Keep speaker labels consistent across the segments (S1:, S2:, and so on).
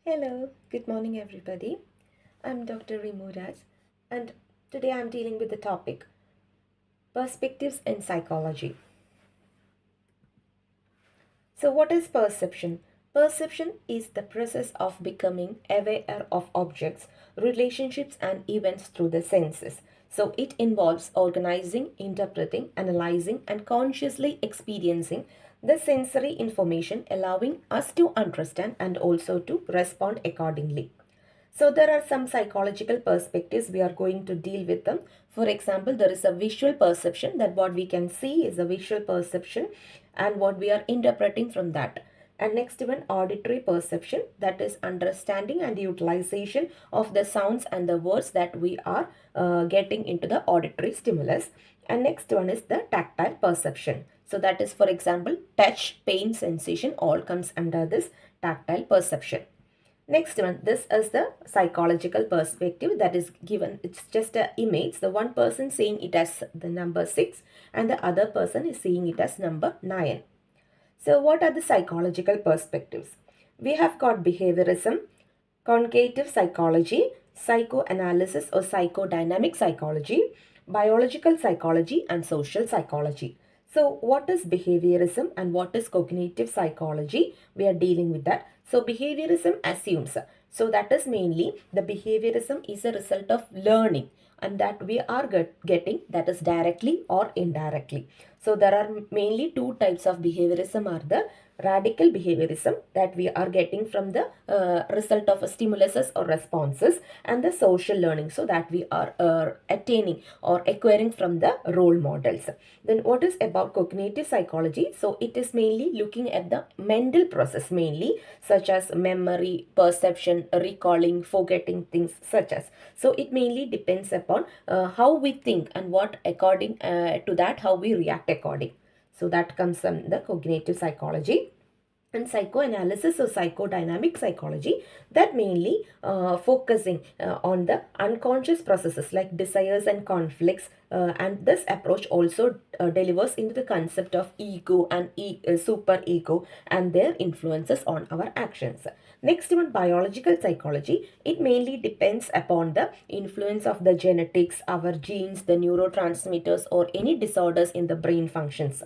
S1: Hello, good morning everybody. I'm Dr. Rimuraj and today I'm dealing with the topic perspectives in psychology. So what is perception? Perception is the process of becoming aware of objects, relationships and events through the senses. So it involves organizing, interpreting, analyzing and consciously experiencing the sensory information allowing us to understand and also to respond accordingly. So there are some psychological perspectives we are going to deal with them. For example, there is a visual perception that what we can see is a visual perception and what we are interpreting from that. And next one, auditory perception, that is understanding and utilization of the sounds and the words that we are getting into the auditory stimulus. And next one is the tactile perception. So that is, for example, touch, pain, sensation all comes under this tactile perception. Next one, this is the psychological perspective that is given. It's just an image. The one person saying it as the number 6 and the other person is seeing it as number 9. So what are the psychological perspectives? We have got behaviorism, cognitive psychology, psychoanalysis or psychodynamic psychology, biological psychology and social psychology. So what is behaviorism and what is cognitive psychology? We are dealing with that. So behaviorism assumes, so that is mainly the behaviorism is a result of learning and that we are getting, that is directly or indirectly. So there are mainly two types of behaviorism are the radical behaviorism that we are getting from the result of stimuluses or responses, and the social learning, so that we are attaining or acquiring from the role models. Then what is about cognitive psychology? So it is mainly looking at the mental process mainly, such as memory, perception, recalling, forgetting things such as. So it mainly depends upon how we think and what according to that how we react according. So that comes from the cognitive psychology. And psychoanalysis or psychodynamic psychology, that mainly focusing on the unconscious processes like desires and conflicts, and this approach also delivers into the concept of ego and super ego and their influences on our actions. Next one, biological psychology. It mainly depends upon the influence of the genetics, our genes, the neurotransmitters or any disorders in the brain functions.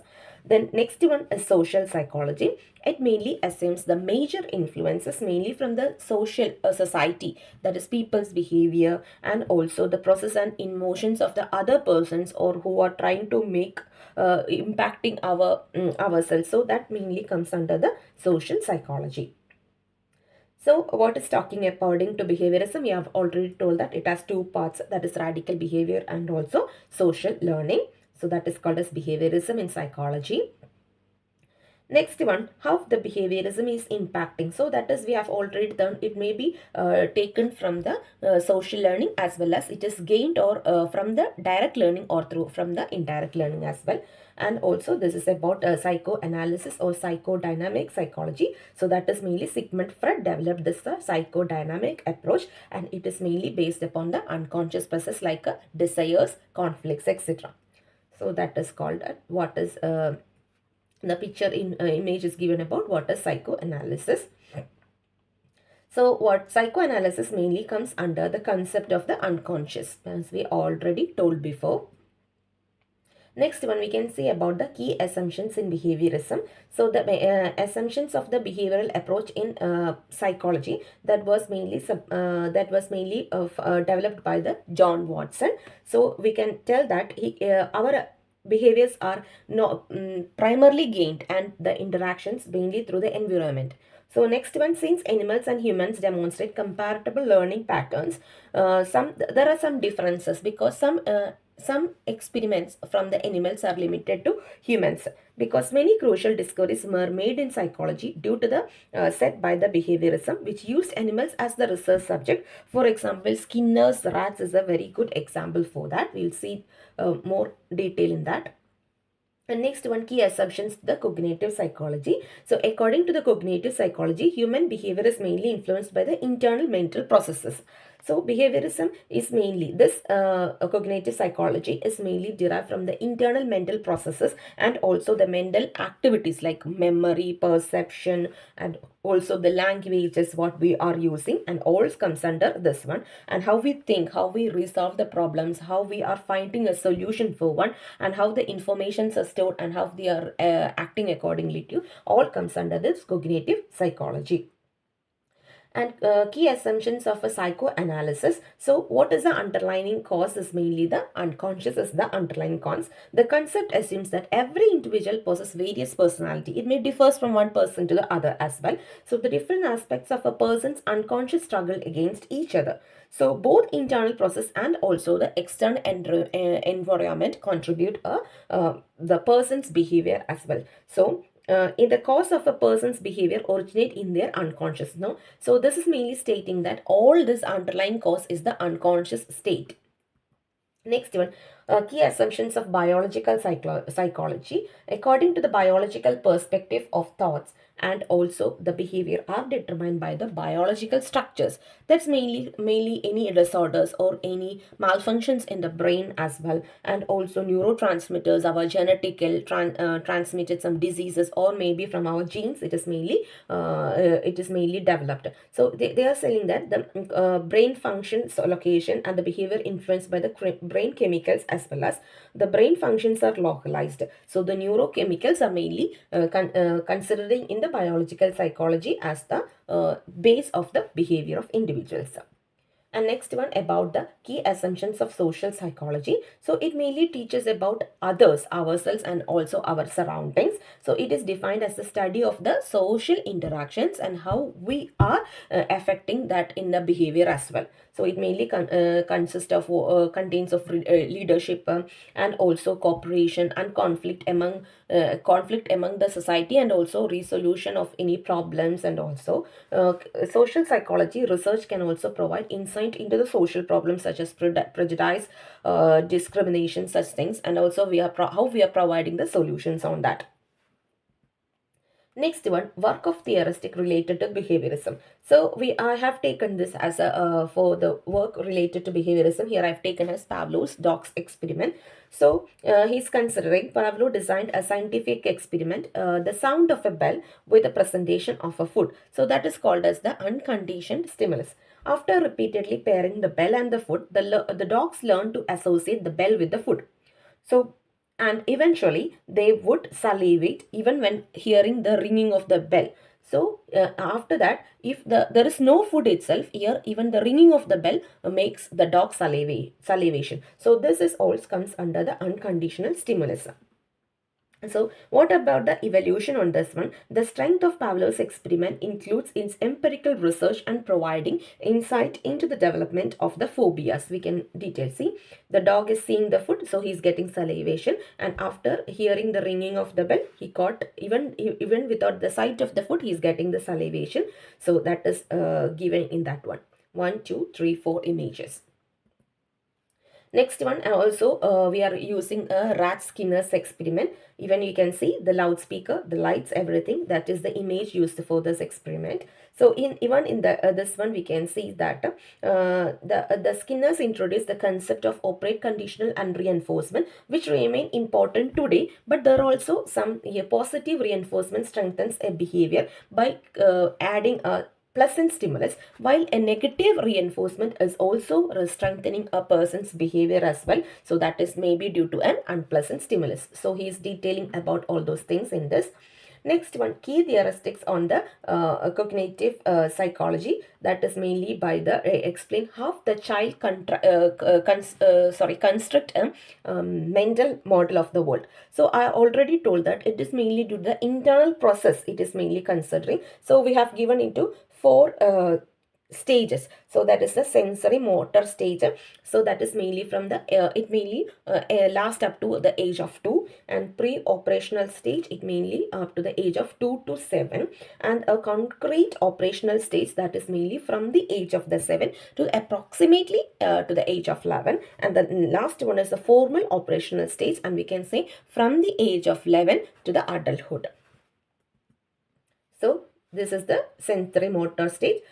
S1: Then next one is social psychology. It mainly assumes the major influences mainly from the social society, that is people's behavior and also the process and emotions of the other persons or who are trying to make impacting ourselves. So that mainly comes under the social psychology. So what is talking according to behaviorism? We have already told that it has two parts, that is radical behavior and also social learning. So that is called as behaviorism in psychology. Next one, how the behaviorism is impacting. So that is we have already done. It may be taken from the social learning as well as it is gained or from the direct learning or through from the indirect learning as well. And also this is about psychoanalysis or psychodynamic psychology. So that is mainly Sigmund Freud developed this psychodynamic approach, and it is mainly based upon the unconscious process like desires, conflicts, etc. So that is called what is the picture in image is given about what is psychoanalysis. So what psychoanalysis mainly comes under the concept of the unconscious, as we already told before. Next one, we can see about the key assumptions in behaviorism. So the assumptions of the behavioral approach in psychology, that was mainly developed by the John Watson. So we can tell that our behaviors are primarily gained and the interactions mainly through the environment. So next one, since animals and humans demonstrate comparable learning patterns, there are some differences because some experiments from the animals are limited to humans, because many crucial discoveries were made in psychology due to the set by the behaviorism, which used animals as the research subject. For example, Skinner's rats is a very good example for that. We'll see more detail in that. And next one, key assumptions, the cognitive psychology. So according to the cognitive psychology, human behavior is mainly influenced by the internal mental processes. So behaviorism is mainly this cognitive psychology is mainly derived from the internal mental processes and also the mental activities like memory, perception, and also the language is what we are using, and all comes under this one. And how we think, how we resolve the problems, how we are finding a solution for one, and how the informations are stored and how they are acting accordingly to, all comes under this cognitive psychology. And key assumptions of a psychoanalysis. So what is the underlying cause is mainly the unconscious is the underlying cause. The concept assumes that every individual possesses various personality. It may differs from one person to the other as well. So the different aspects of a person's unconscious struggle against each other. So both internal process and also the external environment contribute the person's behavior as well. So in the cause of a person's behavior originate in their unconscious. No, so this is mainly stating that all this underlying cause is the unconscious state. Next one, key assumptions of biological psychology. According to the biological perspective of thoughts and also the behavior are determined by the biological structures. That's mainly any disorders or any malfunctions in the brain as well, and also neurotransmitters, our genetical transmitted some diseases, or maybe from our genes. It is mainly developed. So they are saying that the brain functions location and the behavior influenced by the brain chemicals as well as the brain functions are localized. So the neurochemicals are mainly considering in the biological psychology as the base of the behavior of individuals. And next one about the key assumptions of social psychology. So it mainly teaches about others, ourselves, and also our surroundings. So it is defined as the study of the social interactions and how we are affecting that in the behavior as well. So it mainly consists of contains of leadership and also cooperation and conflict among the society, and also resolution of any problems. And also social psychology research can also provide insight into the social problems such as prejudice, discrimination, such things, and also how we are providing the solutions on that. Next one, work of theoristic related to behaviorism. So I have taken this as a for the work related to behaviorism. Here I've taken as Pavlov's dog's experiment. So he's considering Pavlov designed a scientific experiment, the sound of a bell with the presentation of a food. So that is called as the unconditioned stimulus. After repeatedly pairing the bell and the food, the dogs learn to associate the bell with the food. So, and eventually they would salivate even when hearing the ringing of the bell. So after that, if there is no food itself here, even the ringing of the bell makes the dog salivation. So this is all comes under the unconditional stimulus. So what about the evolution on this one? The strength of Pavlov's experiment includes its empirical research and providing insight into the development of the phobias. We can detail see the dog is seeing the food, so he's getting salivation, and after hearing the ringing of the bell, he got even without the sight of the food, he's getting the salivation. So that is given in that one. 1, 2, 3, 4 images. Next one, also we are using a rat Skinner's experiment. Even you can see the loudspeaker, the lights, everything. That is the image used for this experiment. So even in the this one, we can see that the Skinners introduced the concept of operant conditional and reinforcement, which remain important today. But there are also some positive reinforcement strengthens a behavior by adding a pleasant stimulus, while a negative reinforcement is also strengthening a person's behavior as well. So that is maybe due to an unpleasant stimulus. So he is detailing about all those things in this. Next one, key heuristics on the cognitive psychology. That is mainly by the explain how the child construct a mental model of the world. So I already told that it is mainly due to the internal process it is mainly considering. So we have given into 4 stages. So that is the sensory motor stage. So that is mainly from the it mainly last up to the age of 2, and pre-operational stage it mainly up to the age of 2 to 7, and a concrete operational stage that is mainly from the age of the 7 to approximately to the age of 11, and the last one is the formal operational stage, and we can say from the age of 11 to the adulthood. So this is the sensory motor stage.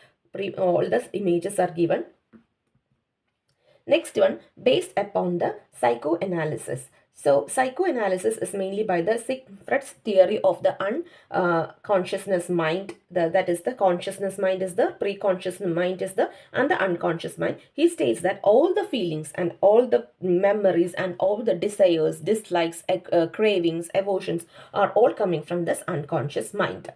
S1: All the images are given. Next one, based upon the psychoanalysis. So psychoanalysis is mainly by the Freud's theory of the unconsciousness mind. That is, the consciousness mind is the pre-conscious mind is the and the unconscious mind. He states that all the feelings and all the memories and all the desires, dislikes, cravings, emotions are all coming from this unconscious mind.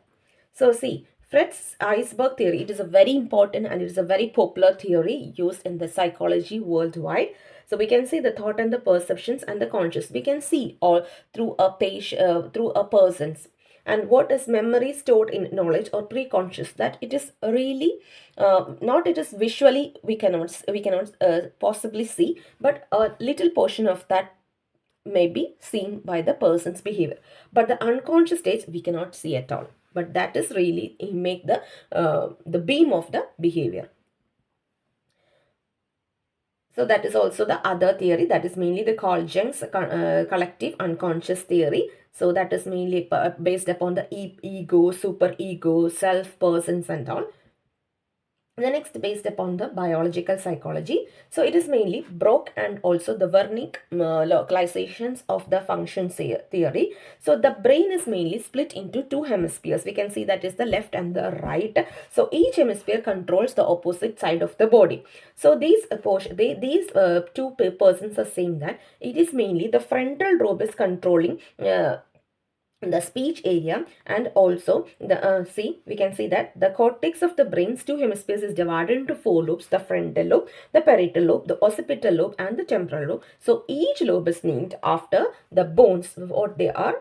S1: So see, Freud's iceberg theory, it is a very important and it is a very popular theory used in the psychology worldwide. So we can see the thought and the perceptions and the conscious. We can see all through a page, through a person's. And what is memory stored in knowledge or pre-conscious, that it is really not, it is visually we cannot possibly see, but a little portion of that may be seen by the person's behavior, but the unconscious stage we cannot see at all, but that is really make the beam of the behavior. So that is also the other theory, that is mainly the Carl Jung's collective unconscious theory. So that is mainly based upon the ego, super ego, self, persons and all. The next, based upon the biological psychology. So it is mainly Brock and also the Wernicke localizations of the function theory. So the brain is mainly split into two hemispheres. We can see that is the left and the right. So each hemisphere controls the opposite side of the body. So these two persons are saying that it is mainly the frontal lobe is controlling the speech area, and also the see, we can see that the cortex of the brain's two hemispheres is divided into four lobes: the frontal lobe, the parietal lobe, the occipital lobe and the temporal lobe. So each lobe is named after the bones, what they are,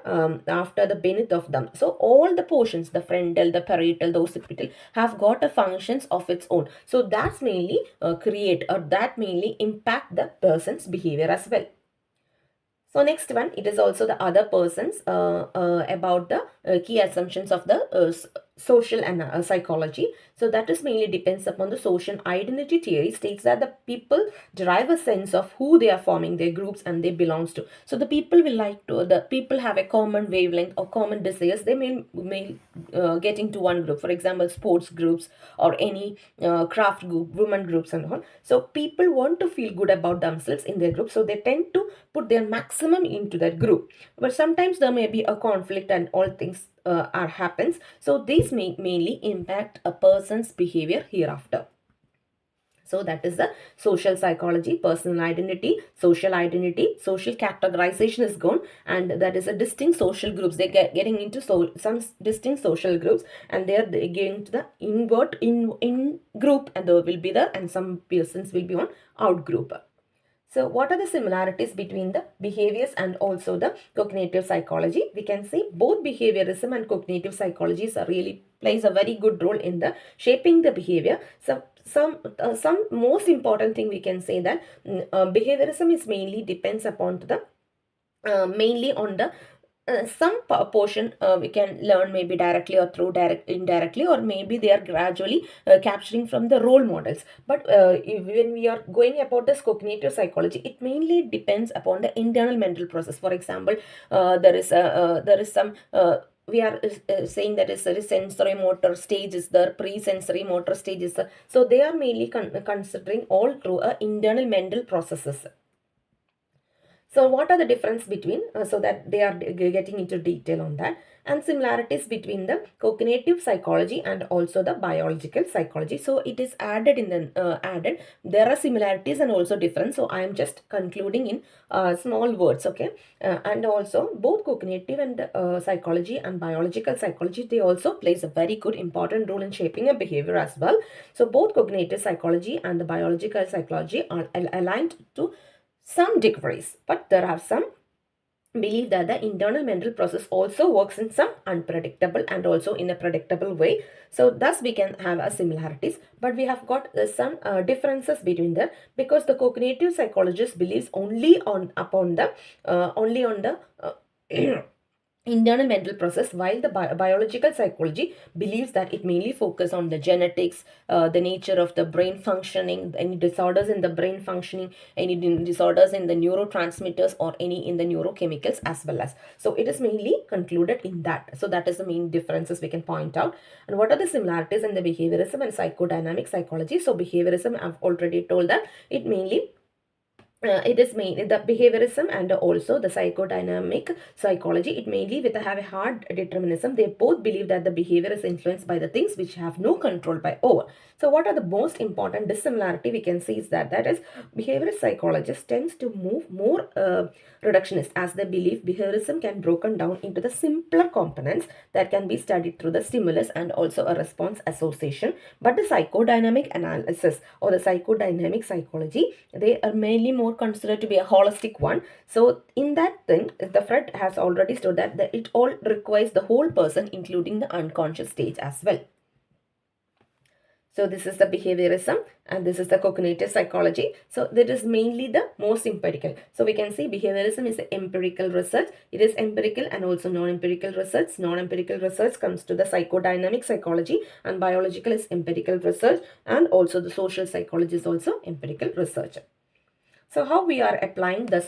S1: after the beneath of them. So all the portions, the frontal, the parietal, the occipital, have got a functions of its own. So that's mainly create, or that mainly impact the person's behavior as well. So next one, it is also the other persons about the key assumptions of the social and psychology. So that is mainly depends upon the social identity theory, states that the people derive a sense of who they are forming, their groups and they belongs to. So the people will like to, the people have a common wavelength or common desires. They may get into one group, for example sports groups or any craft group, women groups and all. So people want to feel good about themselves in their group, so they tend to put their maximum into that group. But sometimes there may be a conflict and all things are happens. So these may mainly impact a person's behavior hereafter. So that is the social psychology, personal identity, social categorization is gone, and that is a distinct social groups. They getting into some distinct social groups, and they are getting to the in group, and there will be and some persons will be on out group. So what are the similarities between the behaviors and also the cognitive psychology? We can see both behaviorism and cognitive psychologies are really plays a very good role in the shaping the behavior. So some most important thing we can say that behaviorism is mainly depends upon the mainly on the some portion we can learn maybe directly or through indirectly, or maybe they are gradually capturing from the role models. But when we are going about this cognitive psychology, it mainly depends upon the internal mental process. For example, there is some we are saying that is there is sensory motor stage is there, pre-sensory motor stage is there. So they are mainly considering all through internal mental processes. So what are the difference between, so that they are getting into detail on that, and similarities between the cognitive psychology and also the biological psychology. So it is added in the there are similarities and also difference. So I am just concluding in small words, okay. And also both cognitive and psychology and biological psychology, they also plays a very good important role in shaping a behavior as well. So both cognitive psychology and the biological psychology are aligned to some degrees, but there are some believe that the internal mental process also works in some unpredictable and also in a predictable way. So thus we can have a similarities, but we have got some differences between them, because the cognitive psychologist believes only on the internal mental process, while the biological psychology believes that it mainly focuses on the genetics, the nature of the brain functioning, any disorders in the brain functioning, any disorders in the neurotransmitters or any in the neurochemicals as well as. So it is mainly concluded in that. So that is the main differences we can point out. And what are the similarities in the behaviorism and psychodynamic psychology? So behaviorism, I've already told that it mainly it is mainly the behaviorism and also the psychodynamic psychology. It mainly with have a hard determinism. They both believe that the behavior is influenced by the things which have no control by over. So what are the most important dissimilarity we can see is that is behaviorist psychologist tends to move more reductionist, as they believe behaviorism can broken down into the simpler components that can be studied through the stimulus and also a response association. But the psychodynamic analysis or the psychodynamic psychology, they are mainly more considered to be a holistic one. So in that thing, the Freud has already stood that it all requires the whole person, including the unconscious stage as well. So this is the behaviorism and this is the cognitive psychology. So that is mainly the most empirical. So we can see behaviorism is empirical research. It is empirical and also non-empirical research. Non-empirical research comes to the psychodynamic psychology, and biological is empirical research, and also the social psychology is also empirical research. So how we are applying the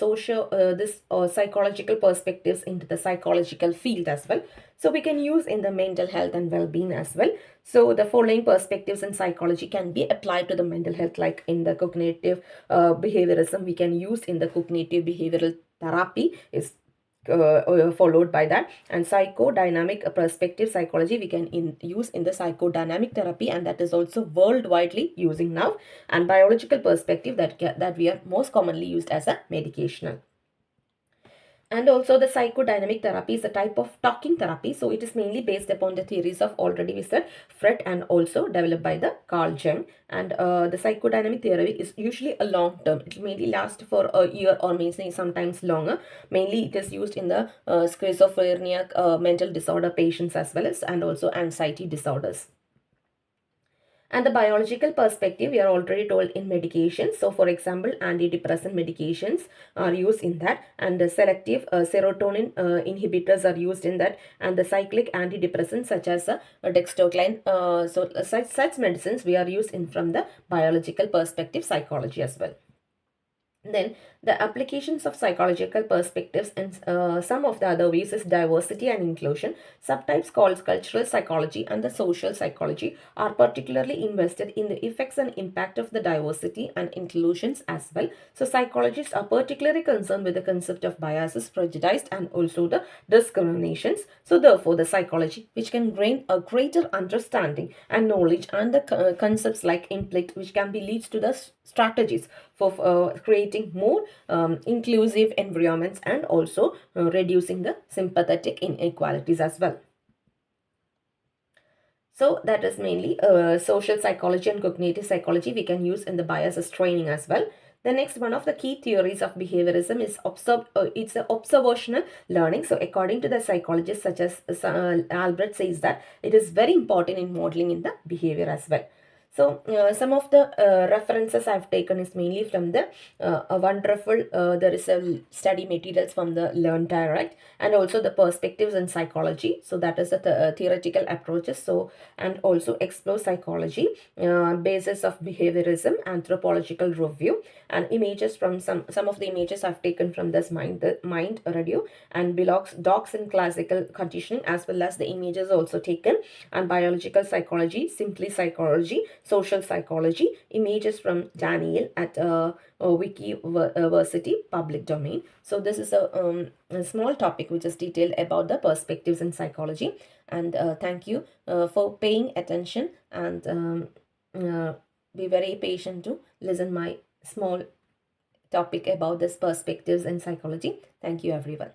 S1: psychological perspectives into the psychological field as well. So we can use in the mental health and well-being as well. So the following perspectives in psychology can be applied to the mental health, like in the cognitive behaviorism, we can use in the cognitive behavioral therapy is followed by that, and psychodynamic perspective psychology we can use in the psychodynamic therapy, and that is also worldwidely using now, and biological perspective that we are most commonly used as a medicational. And also the psychodynamic therapy is a type of talking therapy. So it is mainly based upon the theories of already we said Freud and also developed by the Carl Jung. And the psychodynamic theory is usually a long term. It mainly lasts for a year or maybe sometimes longer. Mainly it is used in the schizophrenia mental disorder patients as well as and also anxiety disorders. And the biological perspective, we are already told in medications. So for example, antidepressant medications are used in that, and the selective serotonin inhibitors are used in that, and the cyclic antidepressants such as dextrocline. Such medicines we are used in from the biological perspective psychology as well. Then the applications of psychological perspectives and some of the other ways is diversity and inclusion. Subtypes called cultural psychology and the social psychology are particularly invested in the effects and impact of the diversity and inclusions as well. So psychologists are particularly concerned with the concept of biases, prejudice, and also the discriminations. So therefore the psychology which can gain a greater understanding and knowledge and the concepts like implicit, which can be leads to the strategies for creating more inclusive environments and also reducing the sympathetic inequalities as well. So that is mainly social psychology and cognitive psychology we can use in the biases training as well. The next one of the key theories of behaviorism is it's a observational learning. So according to the psychologists such as Albert says that it is very important in modeling in the behavior as well. So some of the references I've taken is mainly from the a wonderful there is a study materials from the Learn Direct, and also the perspectives in psychology. So that is the theoretical approaches. So and also explore psychology, basis of behaviorism, anthropological review, and images from some of the images I've taken from this mind radio and belongs dogs in classical conditioning, as well as the images also taken, and biological psychology, simply psychology, social psychology, images from Daniel at Wikiversity public domain. So this is a small topic which is detailed about the perspectives in psychology, and thank you for paying attention, and be very patient to listen my small topic about this perspectives in psychology. Thank you everyone.